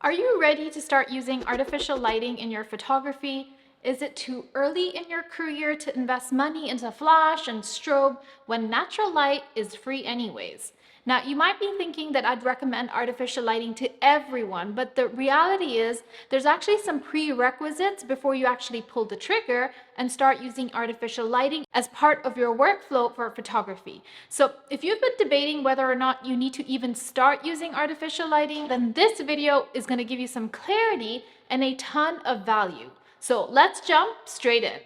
Are you ready to start using artificial lighting in your photography? Is it too early in your career to invest money into flash and strobe when natural light is free anyways? Now, you might be thinking that I'd recommend artificial lighting to everyone, but the reality is there's actually some prerequisites before you actually pull the trigger and start using artificial lighting as part of your workflow for photography. So if you've been debating whether or not you need to even start using artificial lighting, then this video is going to give you some clarity and a ton of value. So let's jump straight in.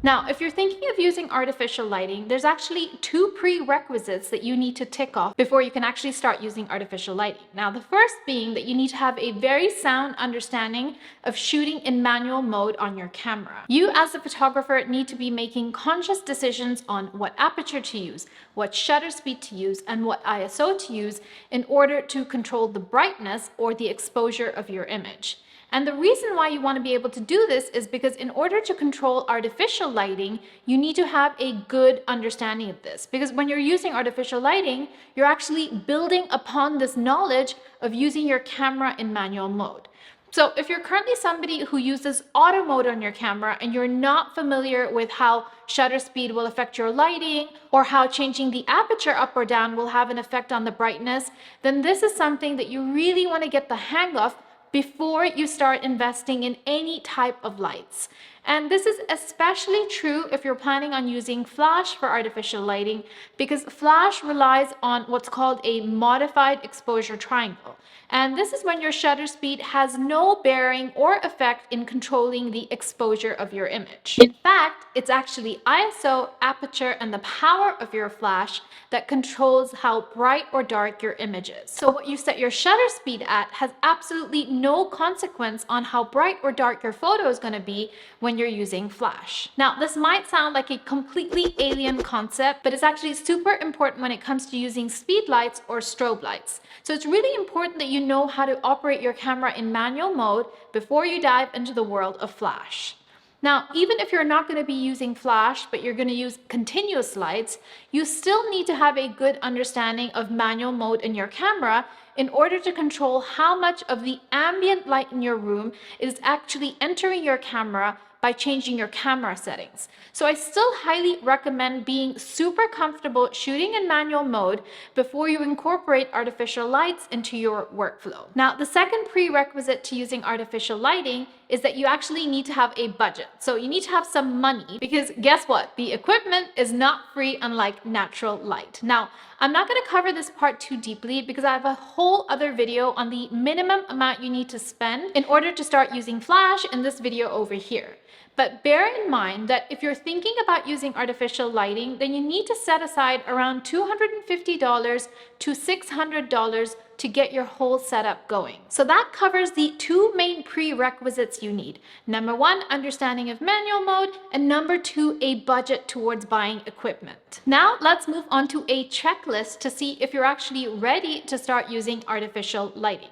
Now, if you're thinking of using artificial lighting, there's actually two prerequisites that you need to tick off before you can actually start using artificial lighting. Now, the first being that you need to have a very sound understanding of shooting in manual mode on your camera. You as a photographer need to be making conscious decisions on what aperture to use, what shutter speed to use, and what ISO to use in order to control the brightness or the exposure of your image. And the reason why you want to be able to do this is because in order to control artificial lighting, you need to have a good understanding of this. Because when you're using artificial lighting, you're actually building upon this knowledge of using your camera in manual mode. So if you're currently somebody who uses auto mode on your camera and you're not familiar with how shutter speed will affect your lighting or how changing the aperture up or down will have an effect on the brightness, then this is something that you really want to get the hang of before you start investing in any type of lights. And this is especially true if you're planning on using flash for artificial lighting, because flash relies on what's called a modified exposure triangle. And this is when your shutter speed has no bearing or effect in controlling the exposure of your image. In fact, it's actually ISO, aperture, and the power of your flash that controls how bright or dark your image is. So what you set your shutter speed at has absolutely no consequence on how bright or dark your photo is going to be when you're using flash. Now, this might sound like a completely alien concept, but it's actually super important when it comes to using speed lights or strobe lights. So it's really important that you know how to operate your camera in manual mode before you dive into the world of flash. Now, even if you're not going to be using flash, but you're going to use continuous lights, you still need to have a good understanding of manual mode in your camera in order to control how much of the ambient light in your room is actually entering your camera by changing your camera settings. So I still highly recommend being super comfortable shooting in manual mode before you incorporate artificial lights into your workflow. Now, the second prerequisite to using artificial lighting is that you actually need to have a budget. So you need to have some money, because guess what? The equipment is not free, unlike natural light. Now, I'm not going to cover this part too deeply because I have a whole other video on the minimum amount you need to spend in order to start using flash in this video over here. But bear in mind that if you're thinking about using artificial lighting, then you need to set aside around $250 to $600 to get your whole setup going. So that covers the two main prerequisites you need. Number one, understanding of manual mode, and number two, a budget towards buying equipment. Now let's move on to a checklist to see if you're actually ready to start using artificial lighting.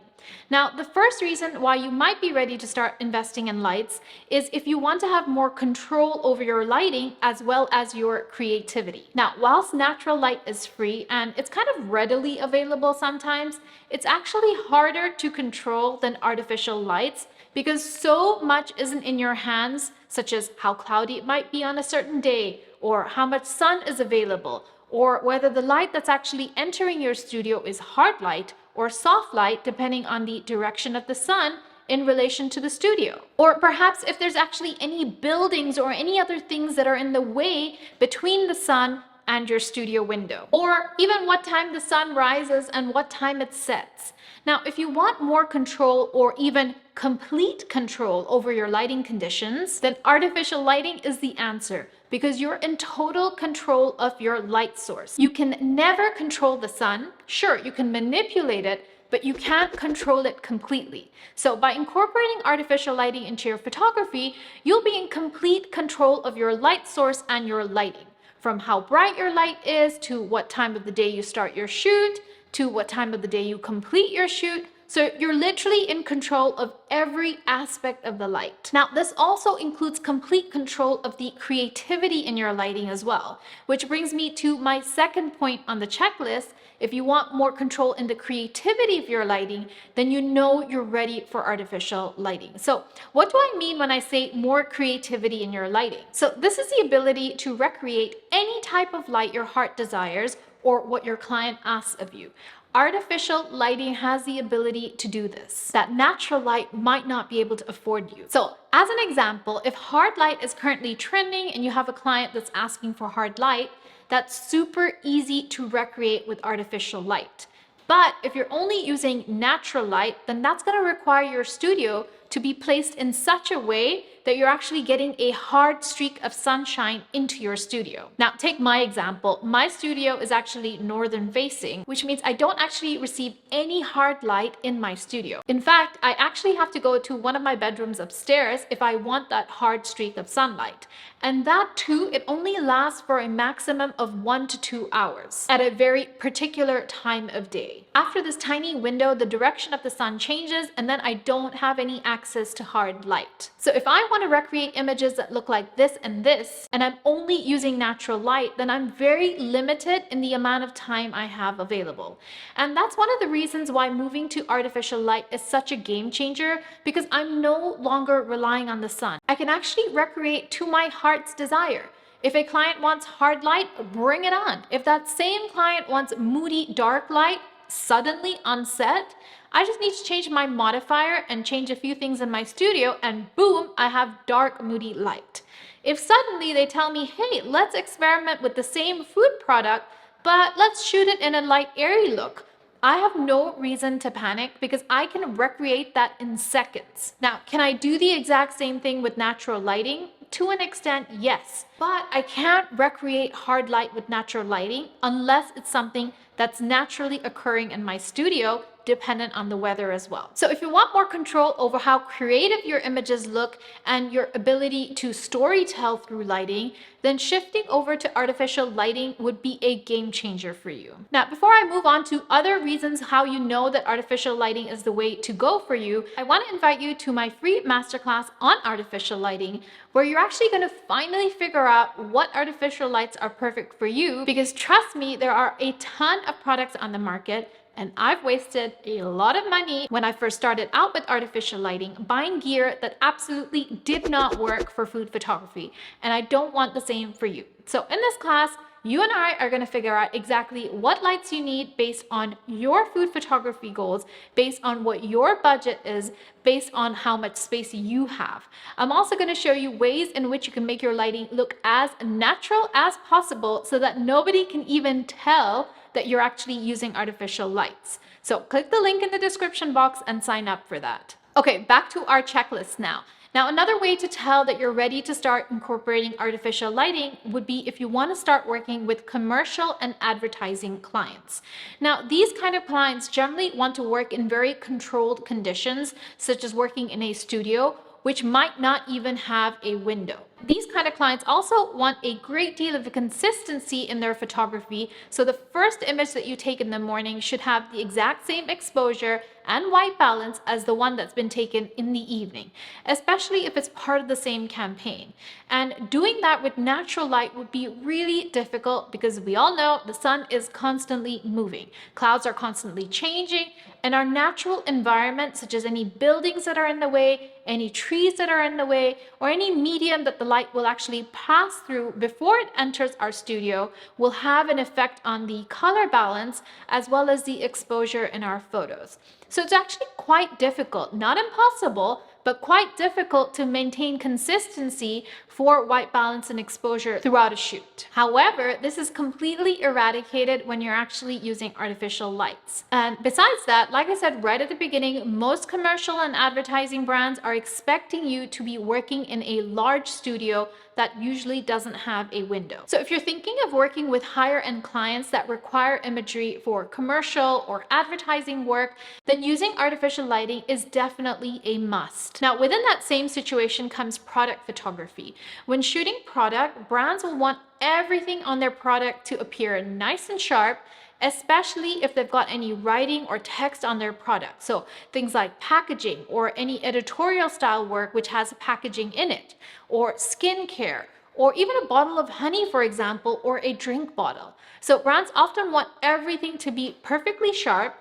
Now, the first reason why you might be ready to start investing in lights is if you want to have more control over your lighting as well as your creativity. Now, whilst natural light is free and it's kind of readily available sometimes, it's actually harder to control than artificial lights because so much isn't in your hands, such as how cloudy it might be on a certain day, or how much sun is available, or whether the light that's actually entering your studio is hard light or soft light, depending on the direction of the sun in relation to the studio. Or perhaps if there's actually any buildings or any other things that are in the way between the sun and your studio window. Or even what time the sun rises and what time it sets. Now, if you want more control or even complete control over your lighting conditions, then artificial lighting is the answer, because you're in total control of your light source. You can never control the sun. Sure, you can manipulate it, but you can't control it completely. So by incorporating artificial lighting into your photography, you'll be in complete control of your light source and your lighting. From how bright your light is, to what time of the day you start your shoot, to what time of the day you complete your shoot, So you're literally in control of every aspect of the light. Now, this also includes complete control of the creativity in your lighting as well, which brings me to my second point on the checklist. If you want more control in the creativity of your lighting, then you know you're ready for artificial lighting. So what do I mean when I say more creativity in your lighting? So this is the ability to recreate any type of light your heart desires or what your client asks of you. Artificial lighting has the ability to do this that natural light might not be able to afford you. So as an example, if hard light is currently trending and you have a client that's asking for hard light, that's super easy to recreate with artificial light. But if you're only using natural light, then that's going to require your studio to be placed in such a way that you're actually getting a hard streak of sunshine into your studio. Now, take my example. My studio is actually northern facing, which means I don't actually receive any hard light in my studio. In fact, I actually have to go to one of my bedrooms upstairs if I want that hard streak of sunlight. And that too, it only lasts for a maximum of 1 to 2 hours at a very particular time of day. After this tiny window, the direction of the sun changes, and then I don't have any access to hard light. So if I want to recreate images that look like this, and I'm only using natural light, then I'm very limited in the amount of time I have available. And that's one of the reasons why moving to artificial light is such a game changer, because I'm no longer relying on the sun. I can actually recreate to my heart's desire. If a client wants hard light, bring it on. If that same client wants moody dark light suddenly on set, I just need to change my modifier and change a few things in my studio, and boom, I have dark moody light. If suddenly they tell me, hey, let's experiment with the same food product, but let's shoot it in a light airy look, I have no reason to panic because I can recreate that in seconds. Now, can I do the exact same thing with natural lighting? To an extent, yes, but I can't recreate hard light with natural lighting unless it's something that's naturally occurring in my studio, dependent on the weather as well. So if you want more control over how creative your images look and your ability to storytell through lighting, then shifting over to artificial lighting would be a game changer for you. Now, before I move on to other reasons how you know that artificial lighting is the way to go for you, I want to invite you to my free masterclass on artificial lighting, where you're actually going to finally figure out what artificial lights are perfect for you, because trust me, there are a ton of products on the market. And I've wasted a lot of money when I first started out with artificial lighting, buying gear that absolutely did not work for food photography. And I don't want the same for you. So in this class, you and I are going to figure out exactly what lights you need based on your food photography goals, based on what your budget is, based on how much space you have. I'm also going to show you ways in which you can make your lighting look as natural as possible so that nobody can even tell that you're actually using artificial lights. So click the link in the description box and sign up for that. Okay, back to our checklist now. Now, another way to tell that you're ready to start incorporating artificial lighting would be if you want to start working with commercial and advertising clients. Now, these kind of clients generally want to work in very controlled conditions, such as working in a studio, which might not even have a window. These kind of clients also want a great deal of consistency in their photography, so the first image that you take in the morning should have the exact same exposure and white balance as the one that's been taken in the evening, especially if it's part of the same campaign. And doing that with natural light would be really difficult because we all know the sun is constantly moving. Clouds are constantly changing, and our natural environment, such as any buildings that are in the way, any trees that are in the way, or any medium that the light will actually pass through before it enters our studio, will have an effect on the color balance as well as the exposure in our photos. So it's actually quite difficult, not impossible, but quite difficult to maintain consistency for white balance and exposure throughout a shoot. However, this is completely eradicated when you're actually using artificial lights. And besides that, like I said right at the beginning, most commercial and advertising brands are expecting you to be working in a large studio that usually doesn't have a window. So if you're thinking of working with higher end clients that require imagery for commercial or advertising work, then using artificial lighting is definitely a must. Now, within that same situation comes product photography. When shooting product, brands will want everything on their product to appear nice and sharp, especially if they've got any writing or text on their product. So things like packaging or any editorial style work which has packaging in it, or skincare, or even a bottle of honey, for example, or a drink bottle. So brands often want everything to be perfectly sharp,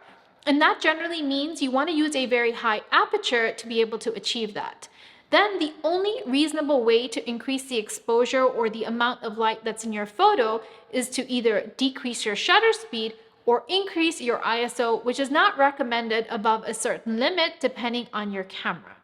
and that generally means you want to use a very high aperture to be able to achieve that. Then the only reasonable way to increase the exposure or the amount of light that's in your photo is to either decrease your shutter speed or increase your ISO, which is not recommended above a certain limit depending on your camera.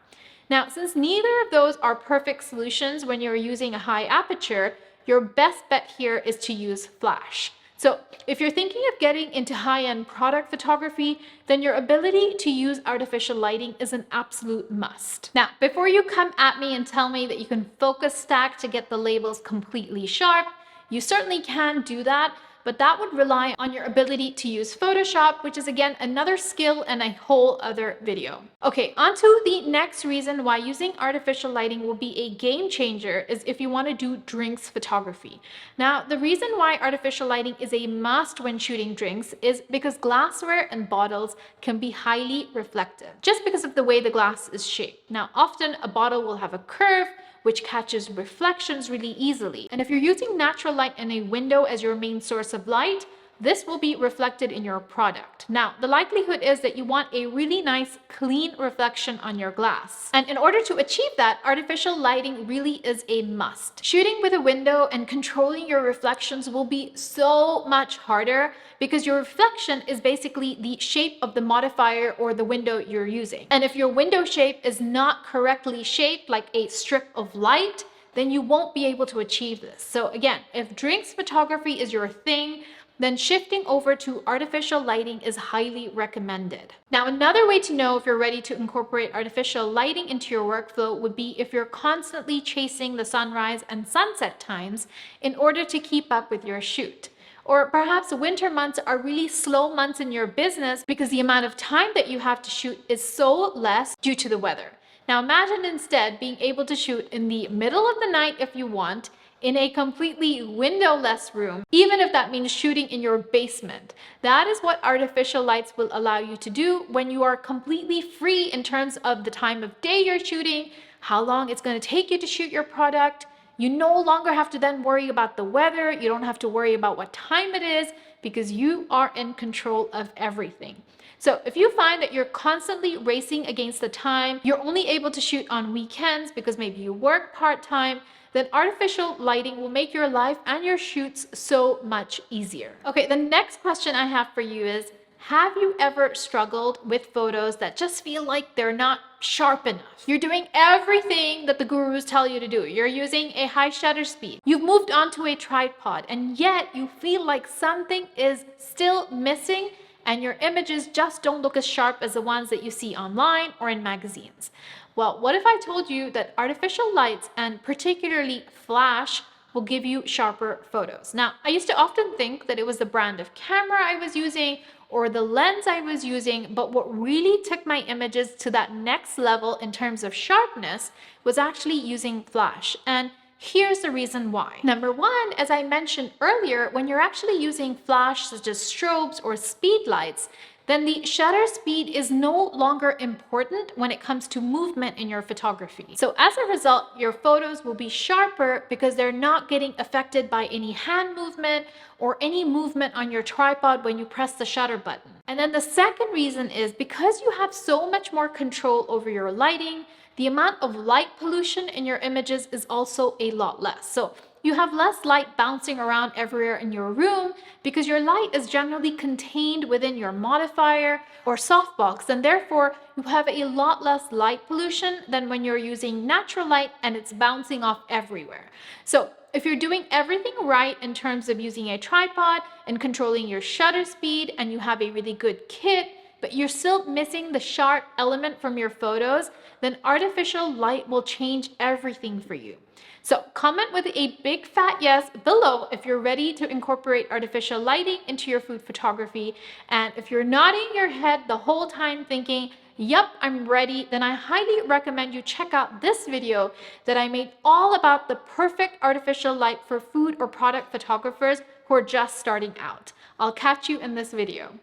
Now, since neither of those are perfect solutions when you're using a high aperture, your best bet here is to use flash. So if you're thinking of getting into high-end product photography, then your ability to use artificial lighting is an absolute must. Now, before you come at me and tell me that you can focus stack to get the labels completely sharp, you certainly can do that, but that would rely on your ability to use Photoshop, which is again another skill and a whole other video. Okay, on to the next reason why using artificial lighting will be a game changer is if you want to do drinks photography. Now, the reason why artificial lighting is a must when shooting drinks is because glassware and bottles can be highly reflective, just because of the way the glass is shaped. Now, often a bottle will have a curve, which catches reflections really easily. And if you're using natural light in a window as your main source of light, this will be reflected in your product. Now, the likelihood is that you want a really nice, clean reflection on your glass. And in order to achieve that, artificial lighting really is a must. Shooting with a window and controlling your reflections will be so much harder because your reflection is basically the shape of the modifier or the window you're using. And if your window shape is not correctly shaped like a strip of light, then you won't be able to achieve this. So again, if drinks photography is your thing, then shifting over to artificial lighting is highly recommended. Now, another way to know if you're ready to incorporate artificial lighting into your workflow would be if you're constantly chasing the sunrise and sunset times in order to keep up with your shoot. Or perhaps winter months are really slow months in your business because the amount of time that you have to shoot is so less due to the weather. Now imagine instead being able to shoot in the middle of the night if you want, in a completely windowless room, even if that means shooting in your basement. That is what artificial lights will allow you to do when you are completely free in terms of the time of day you're shooting, how long it's going to take you to shoot your product. You no longer have to then worry about the weather. You don't have to worry about what time it is because you are in control of everything. So if you find that you're constantly racing against the time, you're only able to shoot on weekends because maybe you work part-time, then artificial lighting will make your life and your shoots so much easier. Okay, the next question I have for you is, have you ever struggled with photos that just feel like they're not sharp enough? You're doing everything that the gurus tell you to do. You're using a high shutter speed. You've moved on to a tripod, and yet you feel like something is still missing and your images just don't look as sharp as the ones that you see online or in magazines. Well, what if I told you that artificial lights, and particularly flash, will give you sharper photos? Now, I used to often think that it was the brand of camera I was using or the lens I was using, but what really took my images to that next level in terms of sharpness was actually using flash. And here's the reason why. Number one, as I mentioned earlier, when you're actually using flash such as strobes or speed lights, then the shutter speed is no longer important when it comes to movement in your photography. So as a result, your photos will be sharper because they're not getting affected by any hand movement or any movement on your tripod when you press the shutter button. And then the second reason is because you have so much more control over your lighting, the amount of light pollution in your images is also a lot less. So you have less light bouncing around everywhere in your room because your light is generally contained within your modifier or softbox, and therefore you have a lot less light pollution than when you're using natural light and it's bouncing off everywhere. So if you're doing everything right in terms of using a tripod and controlling your shutter speed and you have a really good kit, but you're still missing the sharp element from your photos, then artificial light will change everything for you. So comment with a big fat yes below if you're ready to incorporate artificial lighting into your food photography. And if you're nodding your head the whole time thinking, yep, I'm ready, then I highly recommend you check out this video that I made all about the perfect artificial light for food or product photographers who are just starting out. I'll catch you in this video.